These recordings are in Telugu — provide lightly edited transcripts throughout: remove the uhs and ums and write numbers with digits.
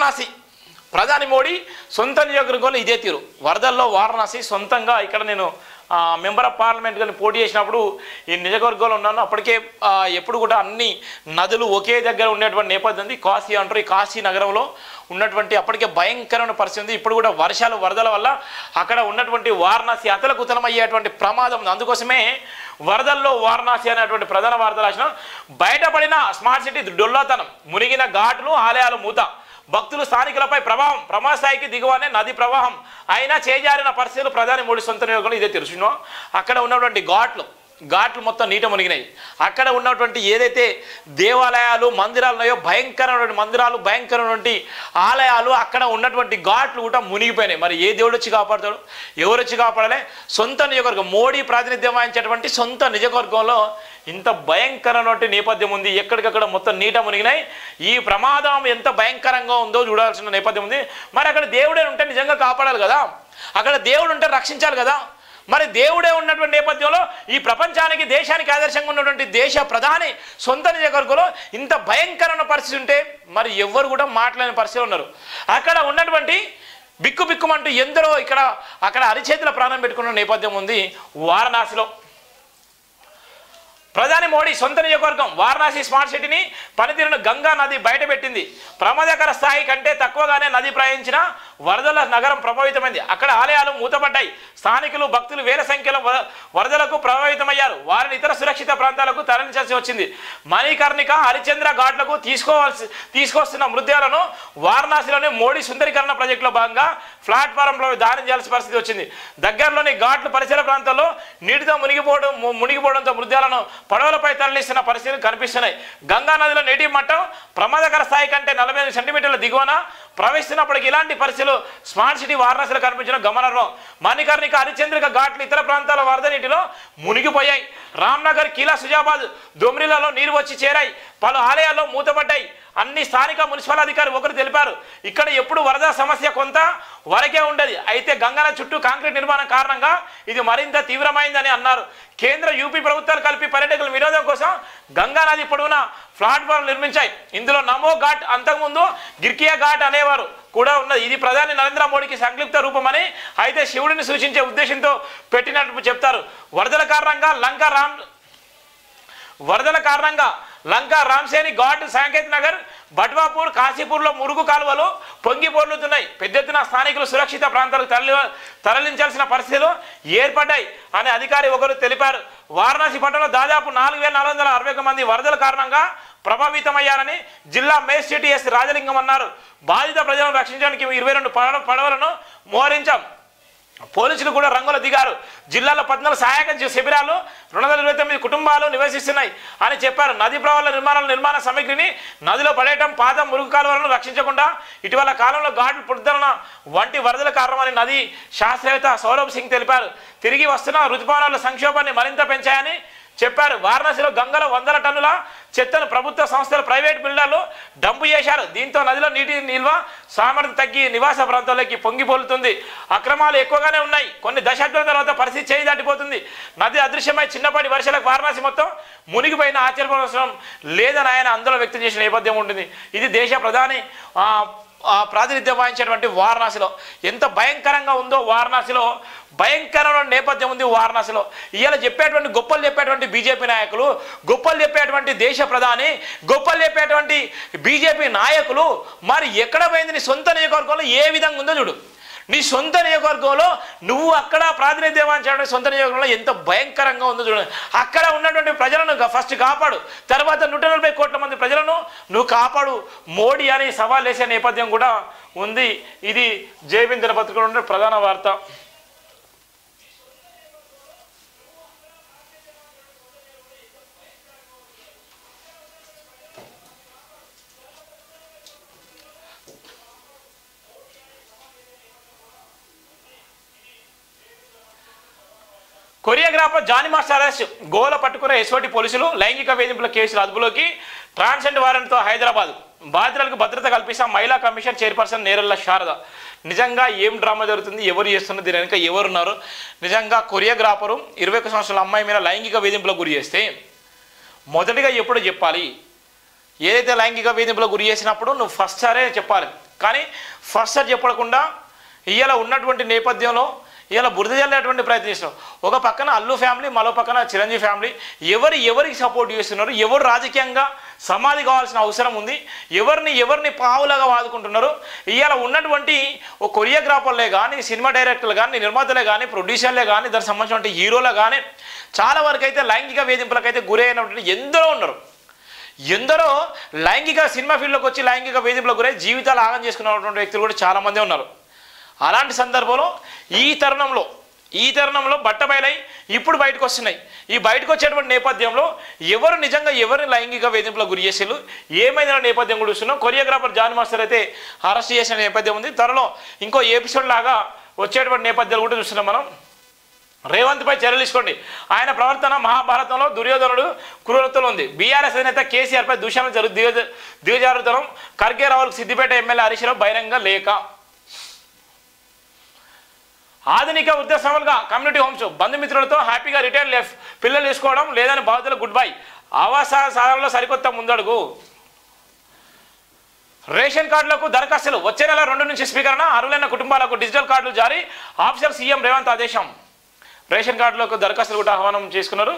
వారణాసి ప్రధాని మోడీ సొంత నియోజకవర్గంలో ఇదే తీరు. వరదల్లో వారణాసి సొంతంగా ఇక్కడ నేను మెంబర్ ఆఫ్ పార్లమెంట్ కానీ పోటీ చేసినప్పుడు ఈ నియోజకవర్గంలో ఉన్నాను. అప్పటికే ఎప్పుడు కూడా అన్ని నదులు ఒకే దగ్గర ఉండేటువంటి నేపథ్యం ఉంది. కాశీ అంటారు. ఈ కాశీ నగరంలో ఉన్నటువంటి అప్పటికే భయంకరమైన పరిస్థితి ఉంది. ఇప్పుడు కూడా వర్షాలు వరదల వల్ల అక్కడ ఉన్నటువంటి వారణాసి అతలకుతలమయ్యేటువంటి ప్రమాదం ఉంది. అందుకోసమే వరదల్లో వారణాసి అనేటువంటి ప్రధాన వార్త రాసిన బయటపడిన స్మార్ట్ సిటీ డొల్లాతనం, మునిగిన ఘాట్లు, ఆలయాలు మూత, భక్తులు స్థానికులపై ప్రభావం, ప్రమాద స్థాయికి దిగువనే నది ప్రవాహం అయినా చేజారిన పరిస్థితులు ప్రధాని మోడీ సొంత నియోజకవర్గంలో ఇదే తెలుసునో. అక్కడ ఉన్నటువంటి ఘాట్లు మొత్తం నీట మునిగినాయి. అక్కడ ఉన్నటువంటి ఏదైతే దేవాలయాలు మందిరాలు ఉన్నాయో భయంకరమైనటువంటి మందిరాలు, భయంకరమైనటువంటి ఆలయాలు, అక్కడ ఉన్నటువంటి ఘాట్లు కూడా మునిగిపోయినాయి. మరి ఏ దేవుడు వచ్చి కాపాడుతాడు? ఎవరు వచ్చి కాపాడలే? సొంత నియోజకవర్గం, మోడీ ప్రాతినిధ్యం వహించేటువంటి సొంత నియోజకవర్గంలో ఇంత భయంకరమైనటువంటి నేపథ్యం ఉంది. ఎక్కడికక్కడ మొత్తం నీట మునిగినాయి. ఈ ప్రమాదం ఎంత భయంకరంగా ఉందో చూడాల్సిన నేపథ్యం ఉంది. మరి అక్కడ దేవుడే ఉంటే నిజంగా కాపాడాలి కదా, అక్కడ దేవుడు ఉంటే రక్షించాలి కదా. మరి దేవుడే ఉన్నటువంటి నేపథ్యంలో ఈ ప్రపంచానికి దేశానికి ఆదర్శంగా ఉన్నటువంటి దేశ ప్రధాని సొంత నియోజకవర్గంలో ఇంత భయంకరమైన పరిస్థితి ఉంటే మరి ఎవ్వరు కూడా మాట్లాడని పరిస్థితులు ఉన్నారు. అక్కడ ఉన్నటువంటి బిక్కుబిక్కుమంటూ ఎందరో అక్కడ అరిచేతుల ప్రాణం పెట్టుకున్న నేపథ్యం ఉంది వారణాసిలో. ప్రధాని మోడీ సొంత నియోజకవర్గం వారణాసి స్మార్ట్ సిటీని పనితీరును గంగా నది బయటపెట్టింది. ప్రమాదకర స్థాయి కంటే తక్కువగానే నది ప్రవహించిన వరదల నగరం ప్రభావితమైంది. అక్కడ ఆలయాలు మూతపడ్డాయి. స్థానికులు భక్తులు వేల సంఖ్యలో వరదలకు ప్రభావితమయ్యారు. వారిని ఇతర సురక్షిత ప్రాంతాలకు తరలించాల్సి వచ్చింది. మణికర్ణిక, హరిచంద్ర ఘాట్లకు తీసుకొస్తున్న మృతదేహాలను వారణాసిలోని మోడీ సుందరీకరణ ప్రాజెక్టులో భాగంగా ప్లాట్ఫారంలో దానం చేయాల్సిన పరిస్థితి వచ్చింది. దగ్గరలోని ఘాట్లు పరిసర ప్రాంతాల్లో నీటితో మునిగిపోవడంతో మృతదేహాలను పడవలపై తరలిస్తున్న పరిస్థితులు కనిపిస్తున్నాయి. గంగా నదిలో నీటి మట్టం ప్రమాదకర స్థాయి కంటే 45 సెంటీమీటర్ల దిగువన ప్రవహిస్తున్నప్పటికీ ఇలాంటి పరిస్థితులు స్మార్ట్ సిటీ వారణాసిలో కనిపించడం గమనార్హం. మణికర్ణిక, హరిచంద్రిక ఘాట్లు ఇతర ప్రాంతాల వరద నీటిలో మునిగిపోయాయి. రామ్నగర్, కీలా, సుజాబాద్, దొమ్రిలలో నీరు వచ్చి చేరాయి. పలు ఆలయాల్లో మూతపడ్డాయి. అన్ని స్థానిక మున్సిపల్ అధికారులు ఒకరు తెలిపారు. ఇక్కడ ఎప్పుడు వరద సమస్య కొంత వరకే ఉండేది. అయితే గంగానది చుట్టూ కాంక్రీట్ నిర్మాణం కారణంగా ఇది మరింత తీవ్రమైందని అన్నారు. కేంద్ర యూపీ ప్రభుత్వాలు కలిపి పర్యాటకుల వినోదం కోసం గంగానది పొడవునా ప్లాట్ఫామ్ నిర్మించాయి. ఇందులో నమో ఘాట్, అంతకుముందు గిర్కియా ఘాట్ అనేవారు కూడా ఉన్నది. ఇది ప్రధాని నరేంద్ర మోడీకి సంక్షిప్త రూపమని, అయితే శివుడిని సూచించే ఉద్దేశంతో పెట్టినట్టు చెప్తారు. వరదల కారణంగా లంక, రామ్సేని ఘాట్, సాంకేత్ నగర్, బట్వాపూర్, కాశీపూర్లో మురుగు కాలువలు పొంగి పొర్లుతున్నాయి. పెద్ద ఎత్తున స్థానికులు సురక్షిత ప్రాంతాలకు తరలించాల్సిన పరిస్థితులు ఏర్పడ్డాయి అని అధికారి ఒకరు తెలిపారు. వారణాసి పట్టణంలో దాదాపు 4461 మంది వరదల కారణంగా ప్రభావితమయ్యారని జిల్లా మేజిస్ట్రేట్ ఎస్ రాజలింగం అన్నారు. బాధిత ప్రజలను రక్షించడానికి 22 పడవలను మోహరించాం. పోలీసులు కూడా రంగులు దిగారు. జిల్లాలో 14 సహాయక శిబిరాలు 229 కుటుంబాలు నివసిస్తున్నాయి అని చెప్పారు. నది ప్రవాహాల నిర్మాణ సామగ్రిని నదిలో పడేయటం, పాత మురుగు కాలువలను రక్షించకుండా ఇటీవల కాలంలో ఘాట్లు పుట్టుదల వంటి వరదల కారణమని నది శాస్త్రవేత్త సౌరభ్ సింగ్ తెలిపారు. తిరిగి వస్తున్న రుతుపవనాల సంక్షోభాన్ని మరింత పెంచాయని చెప్పారు. వారణాసిలో గంగలో 100 టన్నుల చెత్తను ప్రభుత్వ సంస్థలు, ప్రైవేట్ బిల్డర్లు డంపు చేశారు. దీంతో నదిలో నీటి నిల్వ సామర్థ్యం తగ్గి నివాస ప్రాంతాల్లోకి పొంగిపోలుతుంది. అక్రమాలు ఎక్కువగానే ఉన్నాయి. కొన్ని దశాబ్దాల తర్వాత పరిస్థితి చేయి దాటిపోతుంది. నది అదృశ్యమై చిన్నపాటి వర్షాలకు వారణాసి మొత్తం మునిగిపోయిన ఆశ్చర్యపోవడం లేదని ఆయన ఆందోళన వ్యక్తం చేసిన నేపథ్యం ఉంటుంది. ఇది దేశ ప్రధాని ప్రాతినిధ్యం వహించేటువంటి వారణాసిలో ఎంత భయంకరంగా ఉందో, వారణాసిలో భయంకరమైన నేపథ్యం ఉంది. వారణాసిలో ఇవాళ గొప్పలు చెప్పేటువంటి బీజేపీ నాయకులు, గొప్పలు చెప్పేటువంటి దేశ ప్రధాని, గొప్పలు చెప్పేటువంటి బీజేపీ నాయకులు మరి ఎక్కడ పోయింది? నీ సొంత నియోజకవర్గంలో ఏ విధంగా ఉందో చూడు. నీ సొంత నియోజకవర్గంలో నువ్వు అక్కడ ప్రాతినిధ్యం వహించేటువంటి సొంత నియోజకవర్గంలో ఎంత భయంకరంగా ఉందో చూడండి. అక్కడ ఉన్నటువంటి ప్రజలను ఫస్ట్ కాపాడు, తర్వాత 140 కోట్ల మంది ప్రజలను నువ్వు కాపాడు మోడీ అని సవాల్ వేసే నేపథ్యం కూడా ఉంది. ఇది జైబీన్ దినపత్రికలో ఉండే ప్రధాన వార్త. Choreographer Jani master arrest. గోల పట్టుకున్న ఎస్ఓటి పోలీసులు. లైంగిక వేధింపుల కేసులు అదుపులోకి. ట్రాన్స్జెండర్ వారెంట్తో హైదరాబాద్. బాధితులకు భద్రత కల్పిస్తాం మహిళా కమిషన్ చైర్పర్సన్ నేరల్ల శారద. నిజంగా ఏం డ్రామా జరుగుతుంది? ఎవరు చేస్తున్నారు? దీని వెనుక ఎవరున్నారు? నిజంగా కొరియోగ్రాఫరు 21 సంవత్సరాల అమ్మాయి మీద లైంగిక వేధింపులకు గురి చేస్తే మొదటిగా ఎప్పుడు చెప్పాలి? ఏదైతే లైంగిక వేధింపులకు గురి చేసినప్పుడు నువ్వు ఫస్ట్ సారే చెప్పాలి. కానీ ఫస్ట్ చెప్పకుండా ఇవాళ ఉన్నటువంటి నేపథ్యంలో ఇలా బురద జల్లేటువంటి ప్రయత్నం చేస్తున్నాం. ఒక పక్కన అల్లు ఫ్యామిలీ, మరో పక్కన చిరంజీవి ఫ్యామిలీ, ఎవరికి సపోర్ట్ చేస్తున్నారు, ఎవరు రాజకీయంగా సమాధి కావాల్సిన అవసరం ఉంది, ఎవరిని పావులాగా వాదుకుంటున్నారు. ఇవాళ ఉన్నటువంటి ఒక కొరియోగ్రాఫర్లే కానీ, సినిమా డైరెక్టర్లు కానీ, నిర్మాతలే కానీ, ప్రొడ్యూసర్లే కానీ, దానికి సంబంధించిన హీరోలే కానీ చాలా వరకు అయితే లైంగిక వేధింపులకైతే గురైనటువంటి ఎందరో లైంగిక సినిమా ఫీల్డ్లోకి వచ్చి లైంగిక వేధింపులకు గురై జీవితాలు ఆగం చేసుకున్నటువంటి వ్యక్తులు కూడా చాలామంది ఉన్నారు. అలాంటి సందర్భంలో ఈ తరుణంలో బట్టబయలై ఇప్పుడు బయటకు వస్తున్నాయి. ఈ బయటకు వచ్చేటువంటి నేపథ్యంలో ఎవరు నిజంగా ఎవరిని లైంగిక వేధింపులకు గురి చేసేళ్ళు ఏమైనా నేపథ్యం కూడా చూస్తున్నాం. కొరియోగ్రాఫర్ జాన్ మాస్టర్ అయితే అరెస్ట్ చేసిన నేపథ్యం ఉంది. త్వరలో ఇంకో ఎపిసోడ్ లాగా వచ్చేటువంటి నేపథ్యాలు కూడా చూస్తున్నాం మనం. రేవంత్ పై చర్యలు తీసుకోండి. ఆయన ప్రవర్తన మహాభారతంలో దుర్యోధనుడు క్రూరత్వం ఉంది. బీఆర్ఎస్ అధినేత కేసీఆర్ పై దూషణలు దిగజారుతనం. ఖర్గే రావులకు సిద్దిపేట ఎమ్మెల్యే హరీష్ రావు బహిరంగ లేఖ. ఆధునిక వృద్ధాశ్రమాలుగా కమ్యూనిటీ హోమ్స్, బంధుమిత్రులతో హ్యాపీగా రిటైర్ లైఫ్, పిల్లలు తీసుకోవడం లేదని బాధితులకు గుడ్ బై. ఆవాస సాధనలో సరికొత్త ముందడుగు. రేషన్ కార్డులకు దరఖాస్తులు వచ్చే నెల 2 నుంచి స్వీకరణ. అర్హులైన కుటుంబాలకు డిజిటల్ కార్డులు జారీ. ఆఫీసర్ సీఎం రేవంత్ ఆదేశం. రేషన్ కార్డులకు దరఖాస్తులు కూడా ఆహ్వానం చేసుకున్నారు.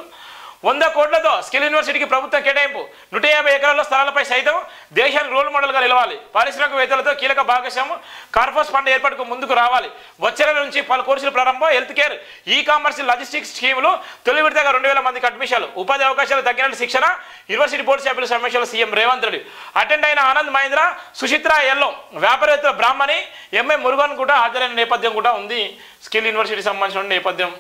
100 కోట్లతో స్కిల్ యూనివర్సిటీకి ప్రభుత్వం కేటాయింపు. 150 ఎకరాల స్థలాలపై సైతం దేశానికి రోల్ మోడల్గా నిలవాలి. పారిశ్రామికవేత్తలతో కీలక భాగస్వామ్యం. కార్పొరేట్ ఫండ్ ఏర్పాటుకు ముందుకు రావాలి. వచ్చే నెల నుంచి పలు కోర్సులు ప్రారంభం. Health care, e commerce, logistics స్కీములు. తొలి విడతగా 2000 మందికి అడ్మిషన్లు. ఉపాధి అవకాశాలు తగ్గినట్టు శిక్షణ. యూనివర్సిటీ బోర్డు సభ్యుల సమీక్షలో సీఎం రేవంత్ రెడ్డి. అటెండ్ అయిన ఆనంద్ మహేంద్ర, సుచిత్ర ఎల్లో, వ్యాపారవేత్తల బ్రాహ్మణి, ఎంఏ మురుగన్ కూడా హాజరైన నేపథ్యం కూడా ఉంది. స్కిల్ యూనివర్సిటీకి సంబంధించిన నేపథ్యం.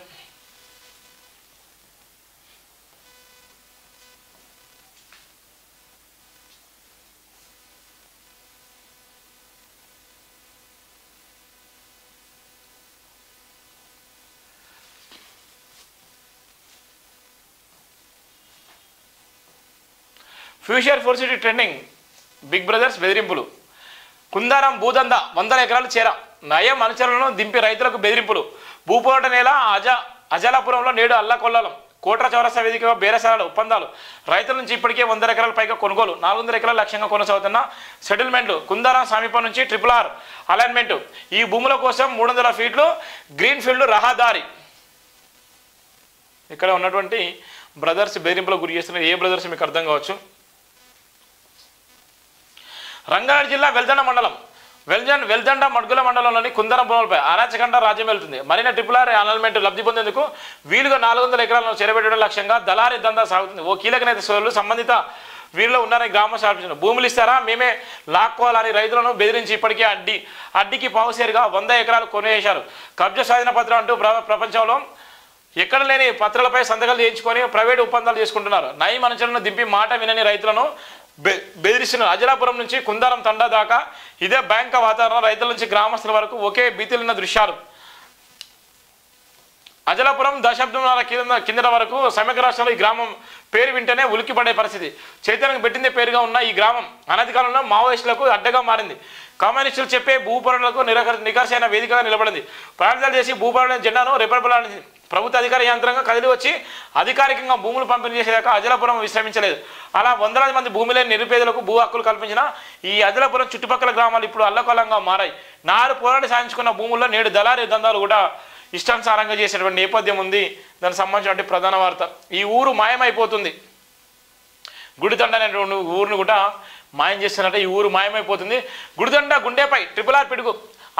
Future fourth city trending. Big brothers బెదిరింపులు. కుందారం భూదంద 100 ఎకరాలు చేరా. నయం అనుచరులను దింపి రైతులకు బెదిరింపులు. భూపోరాట నేల అజలాపురంలో నేడు అల్లకొల్లాలం. కోట్ర చౌరస్తా వేదికగా బేరసాల ఒప్పందాలు. రైతుల నుంచి ఇప్పటికే 100 ఎకరాల పైగా కొనుగోలు. 400 ఎకరాల లక్ష్యంగా కొనసాగుతున్న సెటిల్మెంట్లు. కుందారం సమీపం నుంచి RRR అలైన్మెంట్. ఈ భూముల కోసం 300 ఫీట్లు గ్రీన్ ఫీల్డ్ రహదారి. ఇక్కడ ఉన్నటువంటి బ్రదర్స్ బెదిరింపులకు గురి చేస్తున్నారు. ఏ బ్రదర్స్ మీకు అర్థం కావచ్చు. రంగారెడ్డి జిల్లా వెల్దండ మడ్గుల మండలంలోని కుందరం భూములపై అరాచకండ రాజ్యం వెళ్తుంది. మరిన RRR అలైన్మెంట్ లబ్ధి పొందేందుకు వీలుగా 400 ఎకరాలను చేరబెట్టడం లక్ష్యంగా దళారీ దందా సాగుతుంది. ఓ కీలక నేత సోదరులు సంబంధిత వీరిలో ఉన్నారని గ్రామ స్థాపించారు. భూములు ఇస్తారా, మేమే లాక్కోవాలని రైతులను బెదిరించి ఇప్పటికే అడ్డికి పావుసేరుగా 100 ఎకరాలు కొనేశారు. కబ్జా సాధన పత్రం అంటూ ప్రపంచంలో ఎక్కడ లేని పత్రాలపై సంతకాలు చేయించుకొని ప్రైవేటు ఒప్పందాలు చేసుకుంటున్నారు. నయం అనుచరులను దింపి మాట వినని రైతులను బెదిరిస్తున్నారు. అజలాపురం నుంచి కుందారం తండా దాకా ఇదే బ్యాంక్ వాతావరణం. రైతుల నుంచి గ్రామస్తుల వరకు ఒకే భీతిలున్న దృశ్యాలు. అజలాపురం దశాబ్దాల కిందట వరకు సమగ్ర రాష్ట్రంలో ఈ గ్రామం పేరు వింటేనే ఉలిక్కిపడే పరిస్థితి. చైతన్యం పెట్టిందే పేరుగా ఉన్న ఈ గ్రామం అనతి కాలంలో మావోయిస్టులకు అడ్డగా మారింది. కమ్యూనిస్టులు చెప్పే భూపోరాటాలకు నికర్షైన వేదికగా నిలబడింది. ప్రార్థనలు చేసి భూపోరాట జెండాను రెపరెపలాడింది. ప్రభుత్వ అధికార యంత్రంగా కదిలి వచ్చి అధికారికంగా భూములు పంపిణీ చేసేదాకా అజలాపురం విశ్రమించలేదు. అలా వందలాది మంది భూమి లేని నిరుపేదలకు భూ హక్కులు కల్పించిన ఈ అజలాపురం చుట్టుపక్కల గ్రామాలు ఇప్పుడు అల్లకొల్లంగా మారాయి. నారు పోరాడి సాధించుకున్న భూముల్లో నేడు దళారీ దందాలు కూడా ఇష్టానుసారంగా చేసేటువంటి నేపథ్యం ఉంది. దానికి సంబంధించిన ప్రధాన వార్త. ఈ ఊరు మాయమైపోతుంది. గుడితండ అనేటువంటి ఊరిని కూడా మాయం చేస్తున్నట్టే ఈ ఊరు మాయమైపోతుంది. గుడితండ గుండెపై RRR పిడుగు.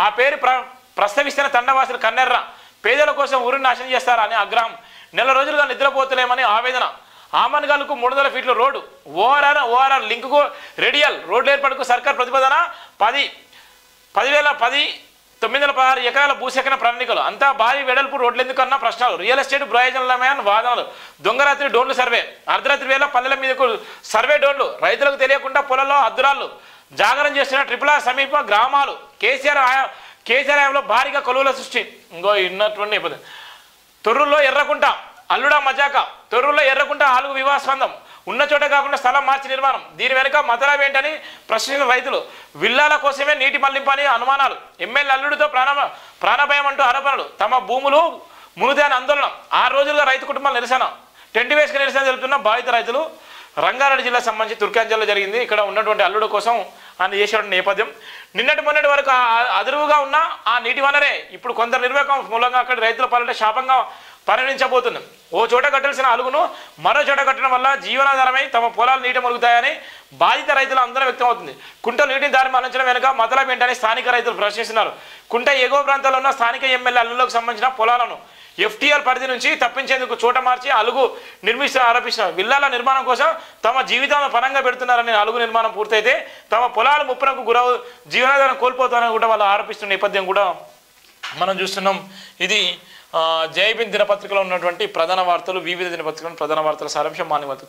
ఆ పేరు ప్రస్తావిస్తున్న తండవాసులు కన్నెర్ర. పేదల కోసం ఊరిని నాశనం చేస్తారా అని ఆగ్రహం. నెల రోజులుగా నిద్రపోతలేమని ఆవేదన. ఆమన్గాలకు 300 ఫీట్ల రోడ్డు. ఓఆర్ఆర్ లింకుకు రేడియల్ రోడ్డు ఏర్పాటుకు సర్కార్ ప్రతిపాదన. 916 ఎకరాల భూసేకరణ ప్రణాళికలు. అంతా భారీ వెడల్పు రోడ్లు ఎందుకన్నా ప్రశ్నలు. రియల్ ఎస్టేట్ ప్రయోజనాలమైన వాదనలు. దొంగరాత్రి డ్రోన్లు సర్వే. అర్ధరాత్రి వేళ పల్లెల మీదకు సర్వే డ్రోన్లు. రైతులకు తెలియకుండా పొలంలో అద్దురాళ్ళు. జాగరణ చేస్తున్న RRR సమీప గ్రామాలు. కేసీఆర్ హయాంలో భారీగా కొలువుల సృష్టి. ఇంకో ఉన్నటువంటి నేపథ్యం. తొర్రూరులో ఎర్రకుంట అల్లుడా మజాక. తొర్రూరులో ఎర్రకుంట ఆలుగు వివాస్పందం. ఉన్న చోట కాకుండా స్థలం మార్చి నిర్మాణం. దీని వెనుక మతలబ్ ఏంటని ప్రశ్నించిన రైతులు. విల్లాల కోసమే నీటి మళ్లింపని అనుమానాలు. ఎమ్మెల్యే అల్లుడితో ప్రాణభయం అంటూ ఆరోపణలు. తమ భూములు మునుదాని ఆందోళన. 6 రోజులుగా రైతు కుటుంబాల నిరసన. టెంట్ వేసుకు నిరసన తెలుపుతున్న బాధిత రైతులు. రంగారెడ్డి జిల్లా సంబంధించి తుర్కాంజల్లో జరిగింది. ఇక్కడ ఉన్నటువంటి అల్లుడు కోసం అని చేసేటువంటి నేపథ్యం. నిన్నటి మొన్నటి వరకు అదురువుగా ఉన్న ఆ నీటి వనరే ఇప్పుడు కొందరు నిర్వాహకం మూలంగా అక్కడ రైతుల పాలంటే శాపంగా పరిగణించబోతుంది. ఓ చోట కట్టాల్సిన అలుగును మరో చోట కట్టడం వల్ల జీవనాధారమై తమ పొలాలు నీట మురుగుతాయని బాధిత రైతులు అందరూ వ్యక్తం అవుతుంది. కుంట నీటిని దారి మళ్లించడం వెనుక మతలబ్ ఏంటని స్థానిక రైతులు ప్రశ్నిస్తున్నారు. కుంట ఎగువ ప్రాంతాల్లో ఉన్న స్థానిక ఎమ్మెల్యే అల్లులకు సంబంధించిన పొలాలను FTR పరిధి నుంచి తప్పించేందుకు చోట మార్చి అలుగు ఆరోపిస్తున్నారు. విల్లాల నిర్మాణం కోసం తమ జీవితాలను పనంగా పెడుతున్నారని అలుగు నిర్మాణం పూర్తయితే తమ పొలాలు ముప్పునకు గురవు జీవనాధారం కోల్పోతారని కూడా వాళ్ళు ఆరోపిస్తున్న నేపథ్యం కూడా మనం చూస్తున్నాం. ఇది జై హింద్ దినపత్రికలో ఉన్నటువంటి ప్రధాన వార్తలు, వివిధ దినపత్రికల ప్రధాన వార్తల సారాంశం. మాన్యవార్త.